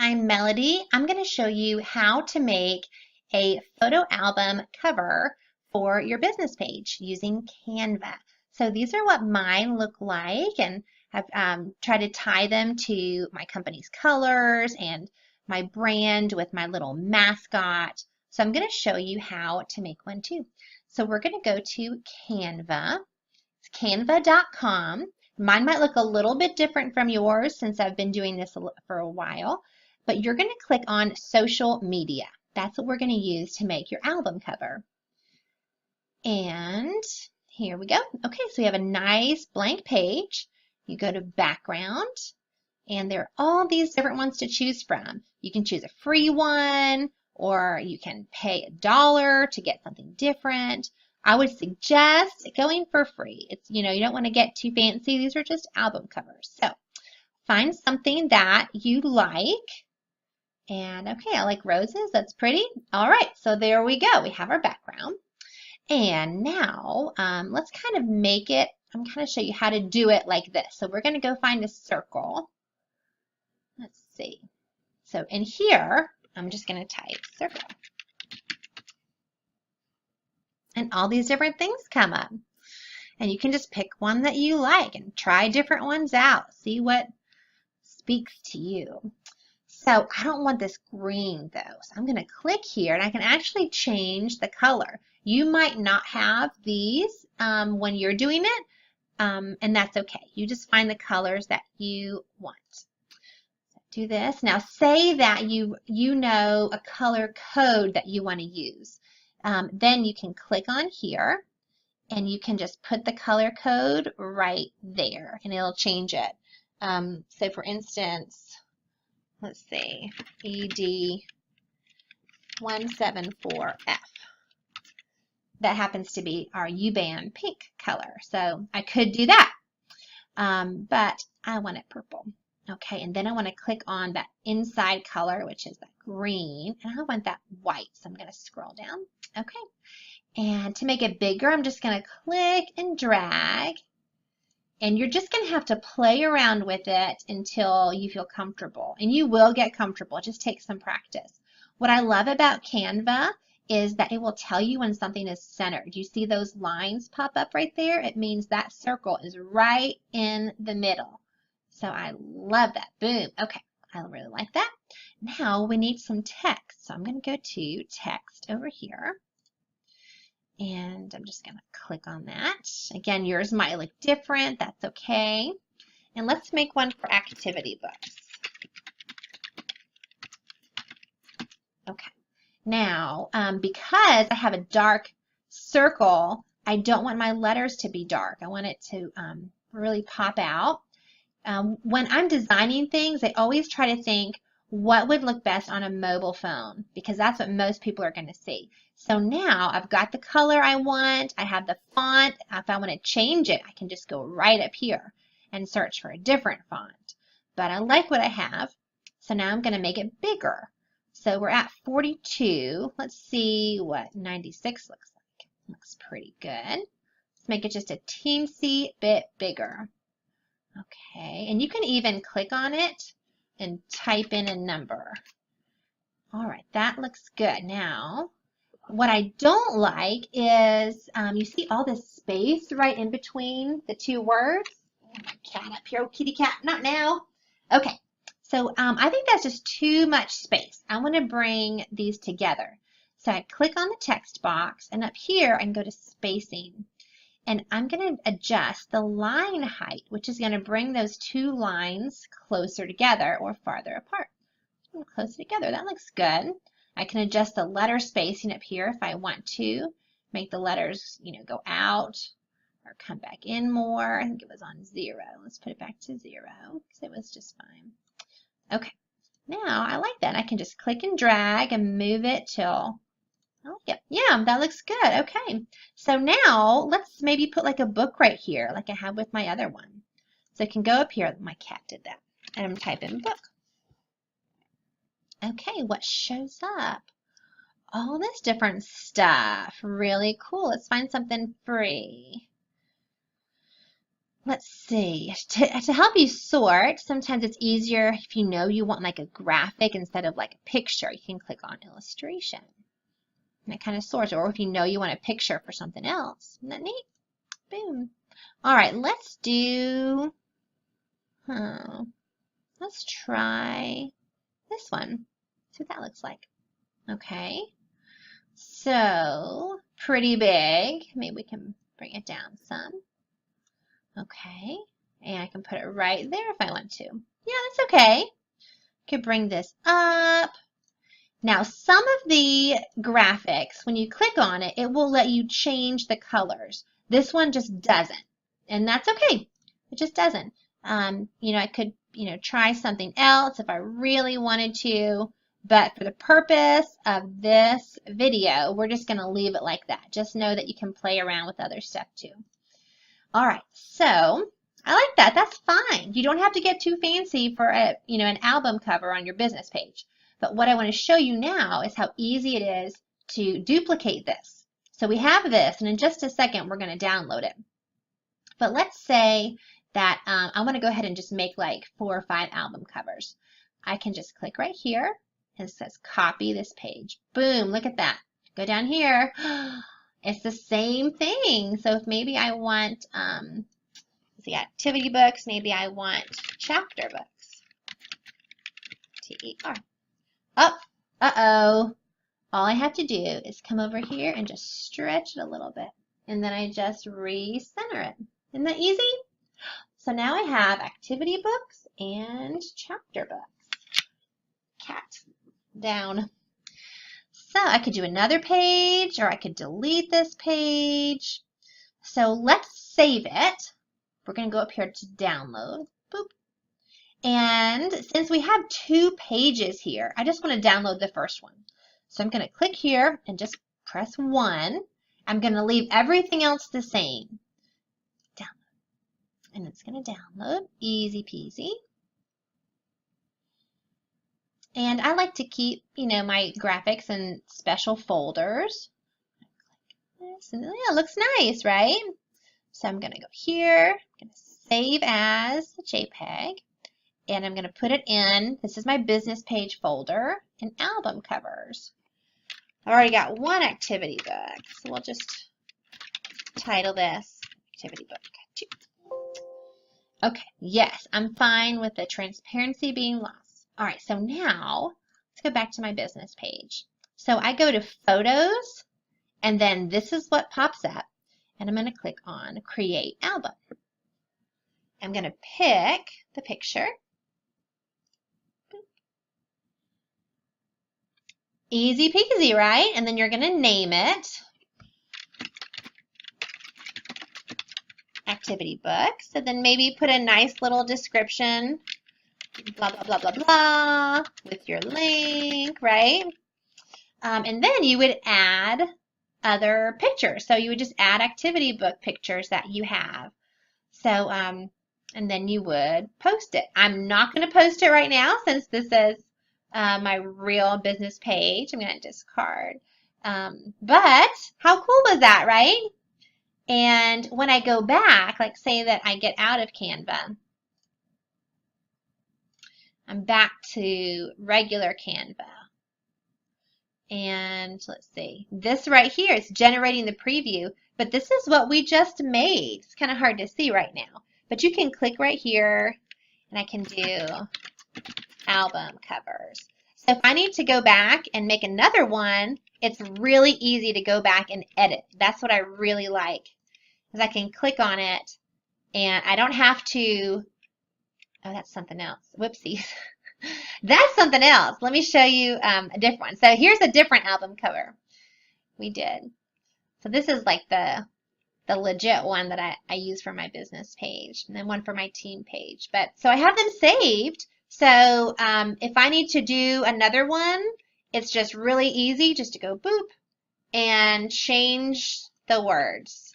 I'm Melody. I'm going to show you how to make a photo album cover for your business page using Canva. So these are what mine look like, and I've tried to tie them to my company's colors and my brand with my little mascot. So I'm going to show you how to make one too. So we're going to go to Canva. It's canva.com. Mine might look a little bit different from yours since I've been doing this for a while, but you're going to click on social media. That's what we're going to use to make your album cover. And here we go. Okay, so we have a nice blank page. You go to background, and there are all these different ones to choose from. You can choose a free one, or you can pay $1 to get something different. I would suggest going for free. It's, you don't want to get too fancy. These are just album covers. So find something that you like. And okay, I like roses. That's pretty. All right, so there we go. We have our background. And now let's kind of make it, I'm going to show you how to do it like this. So we're going to go find a circle. Let's see. So in here, I'm just going to type circle. And all these different things come up. And you can just pick one that you like and try different ones out. See what speaks to you. So I don't want this green though. So I'm going to click here and I can actually change the color. You might not have these when you're doing it, and that's okay. You just find the colors that you want. So do this. Now say that you know a color code that you want to use. Then you can click on here and you can just put the color code right there and it'll change it. So for instance, let's see, ED174F. That happens to be our U-band pink color. So I could do that, but I want it purple. Okay, and then I want to click on that inside color, which is that green, and I want that white. So I'm going to scroll down. Okay, and to make it bigger, I'm just going to click and drag. And you're just going to have to play around with it until you feel comfortable. And you will get comfortable. It just takes some practice. What I love about Canva is that it will tell you when something is centered. You see those lines pop up right there? It means that circle is right in the middle. So I love that. Boom. Okay. I really like that. Now we need some text. So I'm going to go to text over here. And I'm just going to click on that. Again, yours might look different. That's okay. And let's make one for activity books. Okay. Now, because I have a dark circle, I don't want my letters to be dark. I want it to really pop out. When I'm designing things, I always try to think what would look best on a mobile phone because that's what most people are going to see. So now I've got the color I want. I have the font. If I want to change it, I can just go right up here and search for a different font. But I like what I have. So now I'm going to make it bigger. So we're at 42. Let's see what 96 looks like. Looks pretty good. Let's make it just a teensy bit bigger. Okay, and you can even click on it and type in a number. All right, that looks good. Now, what I don't like is you see all this space right in between the two words. Oh, my cat up here. Oh, kitty cat, not now. Okay, so I think that's just too much space. I want to bring these together. So I click on the text box, and up here I can go to spacing. And I'm going to adjust the line height, which is going to bring those two lines closer together or farther apart. Closer together, that looks good. I can adjust the letter spacing up here if I want to. Make the letters, go out or come back in more. I think it was on 0. Let's put it back to 0 because it was just fine. Okay, now I like that. I can just click and drag and move it till I like it. Yeah, that looks good. Okay. So now let's maybe put like a book right here like I have with my other one. So I can go up here. My cat did that. And I'm typing book. Okay, what shows up? All this different stuff. Really cool. Let's find something free. let's see, to help you sort, sometimes it's easier if you know you want like a graphic instead of like a picture. You can click on illustration. And it kind of sorts. Or if you know you want a picture for something else. Isn't that neat? Boom. All right, let's do, let's try this one. See what that looks like. Okay. So, pretty big. Maybe we can bring it down some. Okay, and I can put it right there if I want to. Yeah, that's okay. Could bring this up. Now, some of the graphics, when you click on it, it will let you change the colors. This one just doesn't, and that's okay. It just doesn't. You know, I could, you know, try something else if I really wanted to, but for the purpose of this video, we're just going to leave it like that. Just know that you can play around with other stuff too. All right, so I like that. That's fine. You don't have to get too fancy for a, you know, an album cover on your business page. But what I want to show you now is how easy it is to duplicate this. So we have this, and in just a second, we're going to download it. But let's say that I want to go ahead and just make like 4 or 5 album covers. I can just click right here, and it says copy this page. Boom, look at that. Go down here. It's the same thing. So if maybe I want, the activity books, maybe I want chapter books. T-E-R. Oh, uh-oh. All I have to do is come over here and just stretch it a little bit. And then I just recenter it. Isn't that easy? So now I have activity books and chapter books. Cat. Down. So I could do another page, or I could delete this page. So let's save it. We're going to go up here to download. Boop. And since we have 2 pages here, I just want to download the first one. So I'm going to click here and just press 1. I'm going to leave everything else the same. Download. And it's going to download. Easy peasy. And I like to keep, you know, my graphics in special folders. Click this, and yeah, it looks nice, right? So I'm going to go here, I'm going to save as a JPEG, and I'm going to put it in, this is my business page folder, in album covers. I've already got 1 activity book, so we'll just title this activity book 2. Okay, yes, I'm fine with the transparency being lost. All right, so now let's go back to my business page. So I go to Photos, and then this is what pops up, and I'm going to click on Create Album. I'm going to pick the picture. Easy peasy, right? And then you're going to name it Activity Book. So then maybe put a nice little description. Blah, blah, blah, blah, blah, with your link, right? And then you would add other pictures. So you would just add activity book pictures that you have. So, and then you would post it. I'm not going to post it right now since this is my real business page. I'm going to discard. But how cool was that, right? And when I go back, like say that I get out of Canva, I'm back to regular Canva. And let's see, this right here is generating the preview, but this is what we just made. It's kind of hard to see right now, but you can click right here and I can do album covers. So if I need to go back and make another one, it's really easy to go back and edit. That's what I really like, is I can click on it and I don't have to. Oh, that's something else. Whoopsies. That's something else. Let me show you a different one. So here's a different album cover we did. So this is like the legit one that I use for my business page, and then one for my team page. But so I have them saved. So if I need to do another one, it's just really easy just to go boop and change the words.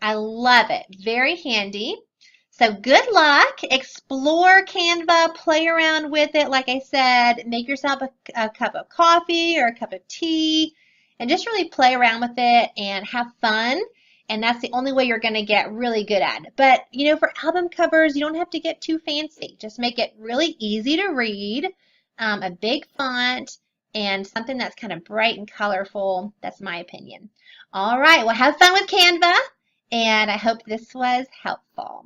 I love it. Very handy. So good luck. Explore Canva. Play around with it. Like I said, make yourself a cup of coffee or a cup of tea and just really play around with it and have fun. And that's the only way you're going to get really good at it. But, you know, for album covers, you don't have to get too fancy. Just make it really easy to read, a big font, and something that's kind of bright and colorful. That's my opinion. All right, well, have fun with Canva, and I hope this was helpful.